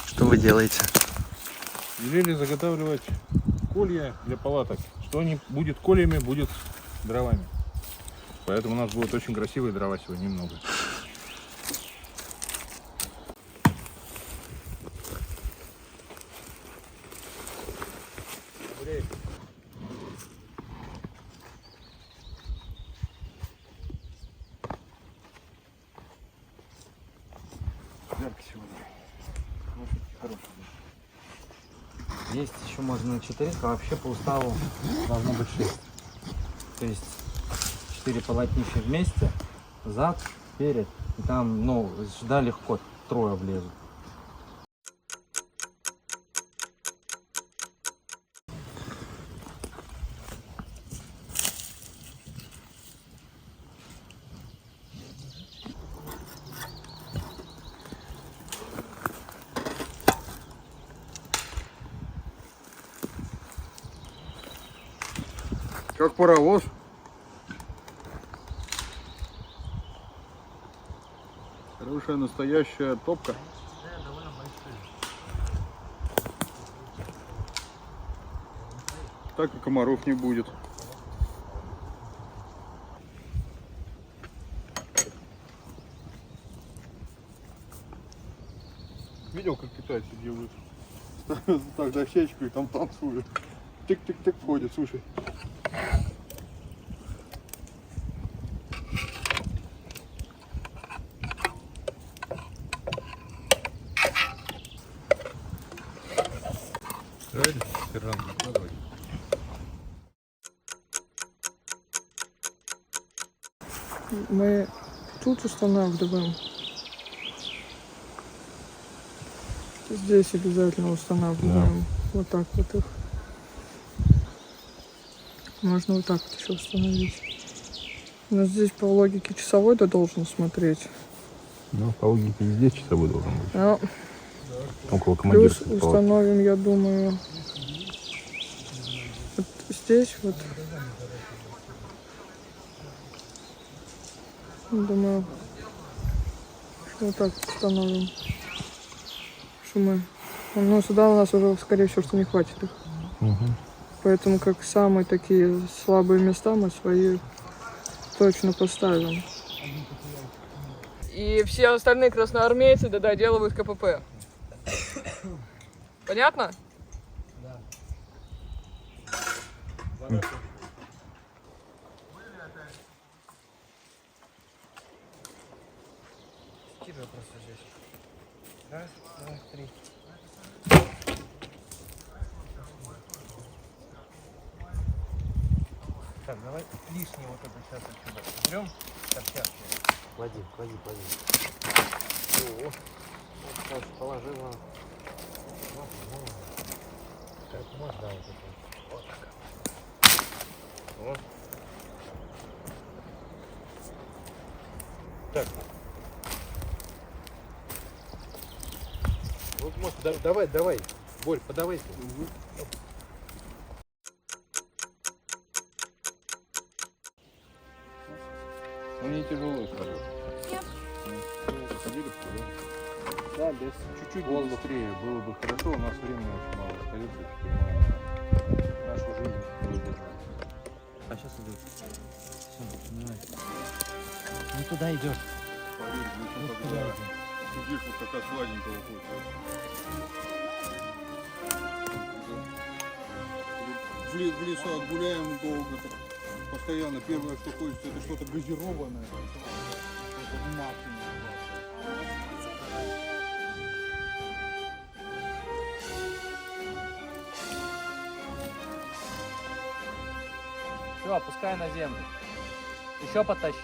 Что вы делаете? Велели заготавливать колья для палаток. Что не будет кольями, будет дровами. Поэтому у нас будет очень красивые дрова сегодня, немного. Ярко сегодня. Есть еще можно на 4, а вообще по уставу должно быть 6. То есть 4 полотнища вместе, зад, перед, и там, ну, сюда легко 3 влезут. Как паровоз. Хорошая настоящая топка. Так и комаров не будет. Видел, как китайцы делают? Так, дощечку и там танцуют. Тык-тык-тык входит, слушай. Правильно, сержант, накладывай. Мы тут устанавливаем. Здесь обязательно устанавливаем. Да. Вот так вот их. Можно вот так вот еще установить. Но здесь по логике часовой ты должен смотреть. Ну, по логике везде часовой должен быть. Но около плюс командирской палатки. установим, я думаю, вот здесь вот. Думаю, что вот так установим. Что мы... Ну, сюда у нас уже, скорее всего, что не хватит их. Угу. Поэтому как самые такие слабые места мы свои точно поставим. И все остальные красноармейцы доделывают КПП. Понятно? Да. Скидывай просто здесь. Раз, два, 3. Так, давай лишнее вот это сейчас отсюда уберем. Торчат. Клади. О, вот сейчас положила. Так, можно вот это. Вот так. Вот. Так. Вот, может, давай. Борь, подавайся. Угу. Ну, не тяжело сразу. Нет. Ходили в туда? Да, без чуть-чуть быстрее было бы хорошо. У нас времени очень мало остается, на нашу жизнь. А сейчас идет. Все, понимаешь. Не туда идет. Поверь, ну, Вот когда туда идет. сидишь, вот такая сладенькая выходит. В лесу гуляем долго, постоянно. Первое, что хочется, это что-то газированное. Это максимум. Все, опускай на землю. Еще потащи.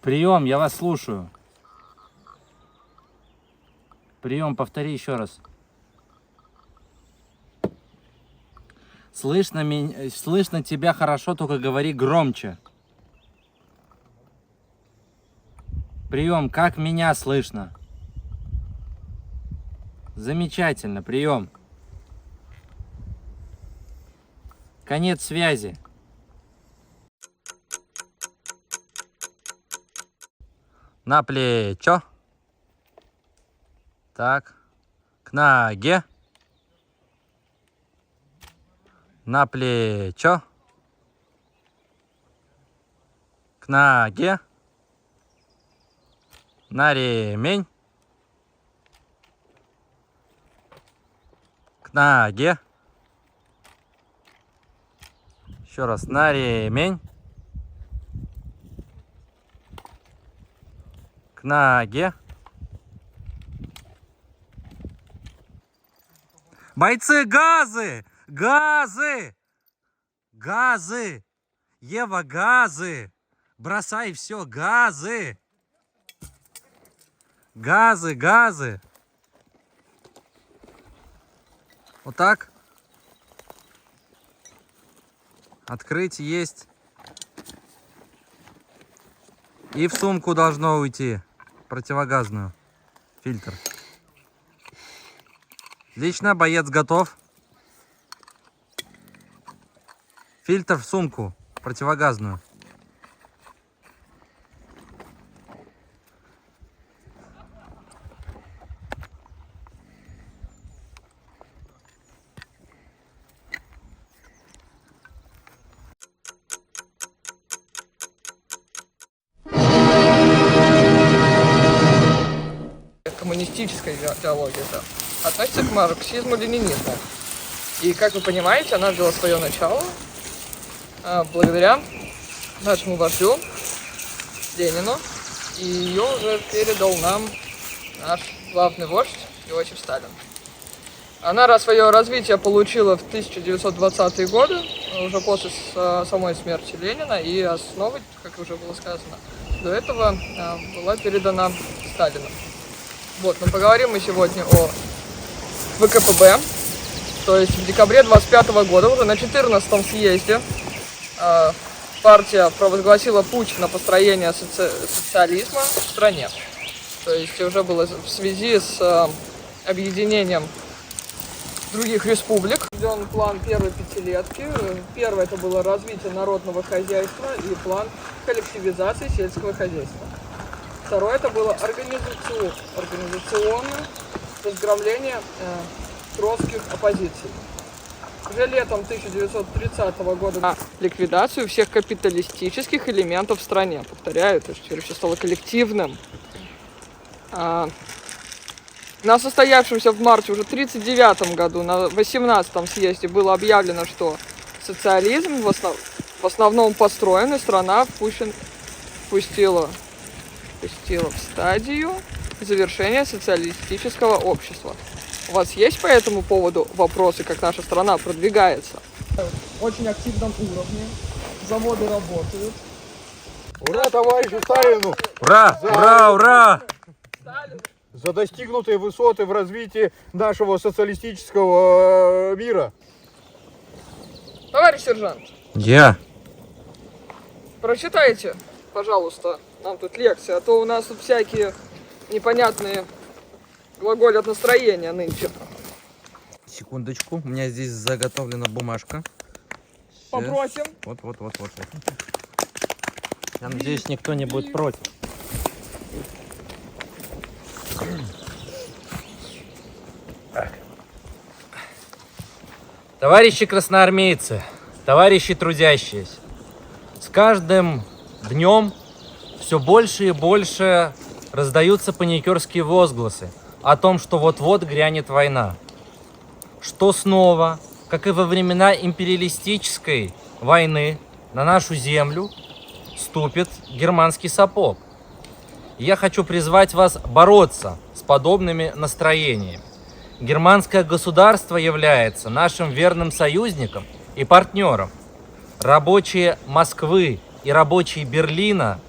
Прием, я вас слушаю. Прием, повтори еще раз. Слышно тебя хорошо, только говори громче. Прием, как меня слышно? Замечательно, прием. Конец связи. На плечо. Так. К ноге. На плечо. К ноге. На ремень. К ноге. Еще раз. На ремень. К ноге. Бойцы, газы! Газы! Газы! Ева, газы! Бросай все, газы! Газы, газы! Вот так. Открыть есть. И в сумку должно уйти. Противогазную. Фильтр. Отлично, боец готов. Фильтр в сумку. Противогазную. Коммунистическая идеология, да, относится к марксизму-ленинизму. И, как вы понимаете, она взяла свое начало благодаря нашему вождю Ленину. И ее уже передал нам наш главный вождь Иосиф Сталин. Она свое развитие получила в 1920-е годы, уже после самой смерти Ленина, и основой, как уже было сказано, до этого была передана Сталину. Вот, но поговорим мы сегодня о ВКПБ. То есть в декабре 25 года, уже на 14-м съезде, партия провозгласила путь на построение социализма в стране. То есть уже было в связи с объединением других республик. Введен план первой пятилетки. Первое это было развитие народного хозяйства и план коллективизации сельского хозяйства. Второе это было организационное разгромление троцких оппозиций. Уже летом 1930 года на ликвидацию всех капиталистических элементов в стране. Повторяю, то есть теперь все стало коллективным. На состоявшемся в марте уже 1939 году, на 18-м съезде было объявлено, что социализм в основном построен, и страна впустила в стадию завершения социалистического общества. У вас есть по этому поводу вопросы, как наша страна продвигается? Очень активном уровне. Заводы работают. Ура, товарищу Сталину! Ура! Ура! Ура! За достигнутые высоты в развитии нашего социалистического мира. Товарищ сержант, Я. прочитайте, пожалуйста, нам тут лекции, а то у нас тут всякие непонятные глаголят настроения нынче. Секундочку, у меня здесь заготовлена бумажка. Попросим. Вот. Я надеюсь, никто не будет против. Товарищи красноармейцы, товарищи трудящиеся, с каждым днем все больше и больше раздаются паникерские возгласы о том, что вот-вот грянет война. Что снова, как и во времена империалистической войны, на нашу землю ступит германский сапог. Я хочу призвать вас бороться с подобными настроениями. Германское государство является нашим верным союзником и партнером. Рабочие Москвы и рабочие Берлина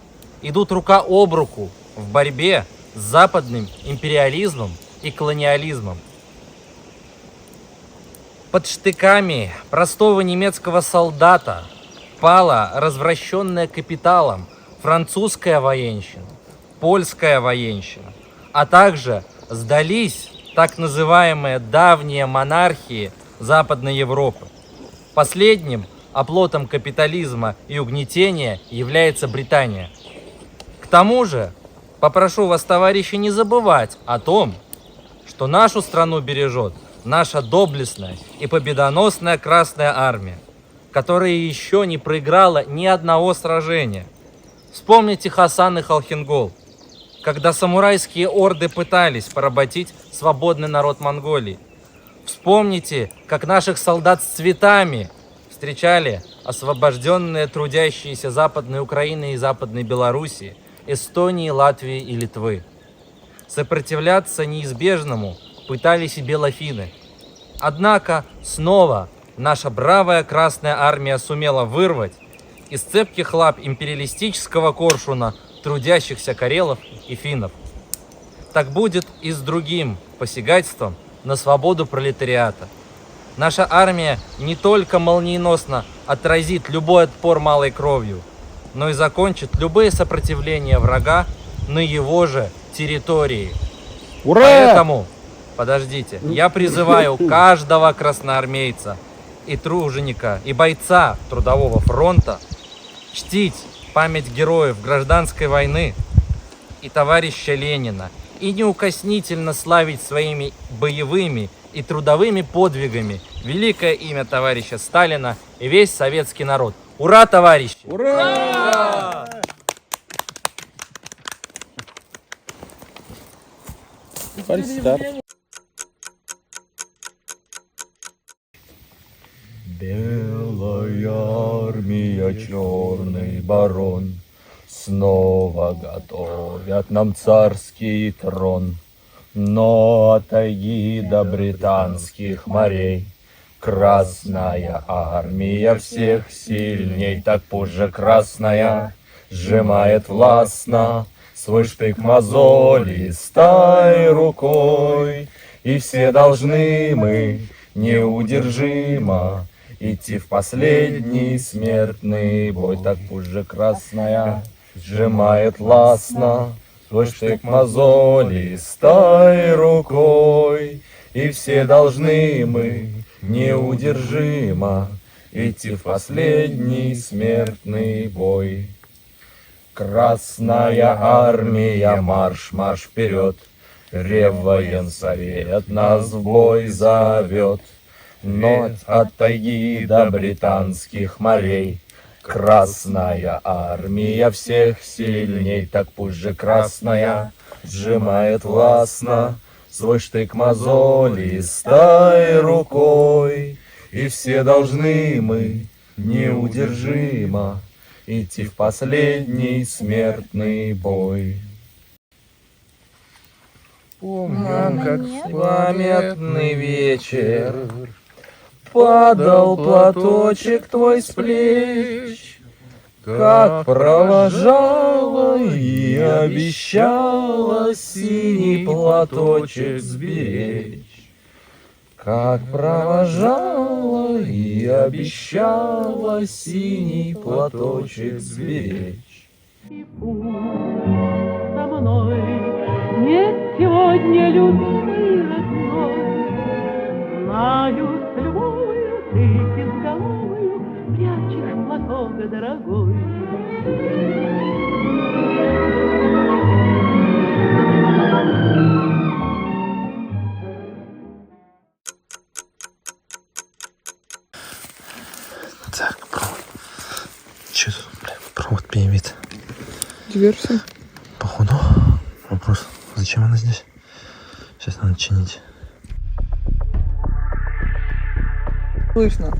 идут рука об руку в борьбе с западным империализмом и колониализмом. Под штыками простого немецкого солдата пала развращенная капиталом французская военщина, польская военщина, а также сдались так называемые давние монархии Западной Европы. Последним оплотом капитализма и угнетения является Британия. К тому же, попрошу вас, товарищи, не забывать о том, что нашу страну бережет наша доблестная и победоносная Красная Армия, которая еще не проиграла ни одного сражения. Вспомните Хасан и Халхингол, когда самурайские орды пытались поработить свободный народ Монголии. Вспомните, как наших солдат с цветами встречали освобожденные трудящиеся Западной Украины и Западной Белоруссии, Эстонии, Латвии и Литвы. Сопротивляться неизбежному пытались и белофины. Однако снова наша бравая Красная Армия сумела вырвать из цепких лап империалистического коршуна трудящихся карелов и финнов. Так будет и с другим посягательством на свободу пролетариата. Наша армия не только молниеносно отразит любой отпор малой кровью, но и закончит любые сопротивления врага на его же территории. Ура! Поэтому, подождите, я призываю каждого красноармейца и труженика, и бойца Трудового фронта чтить память героев гражданской войны и товарища Ленина и неукоснительно славить своими боевыми и трудовыми подвигами великое имя товарища Сталина и весь советский народ. Ура, товарищи! Ура! Белая армия, черный барон, снова готовят нам царский трон. Но от тайги до британских морей Красная армия всех сильней, так позже красная сжимает властно свой штык мозолистой рукой. И все должны мы неудержимо идти в последний смертный бой. Так позже красная сжимает властно свой штык мозолистой рукой. И все должны мы неудержимо идти в последний смертный бой. Красная армия, марш, марш вперед, Реввоенсовет нас в бой зовет. Но от тайги до британских морей Красная армия всех сильней, так пусть же красная сжимает властно свой штык мозолистой рукой. И все должны мы неудержимо идти в последний смертный бой. Помню, как в памятный вечер падал платочек твой с плеч, как провожала и обещала синий платочек сберечь. Как провожала и обещала синий платочек сберечь. И пусть со мной нет сегодня любимый родной, знаю, с любовью ты безголовую прячешь платок дорогой. Так, провод. Че тут, блин, провод перебит. Диверсия. Походу. Вопрос, зачем она здесь? Сейчас надо чинить. Слышно.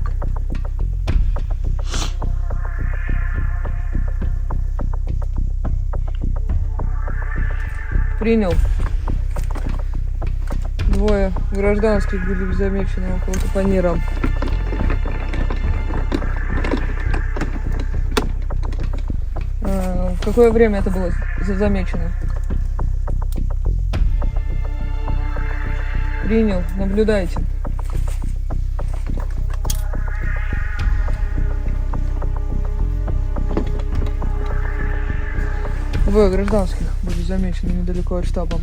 Принял. Двое гражданских были замечены около Капонира. какое время это было замечено? Принял. Наблюдайте. Двое гражданских были замечены недалеко от штаба.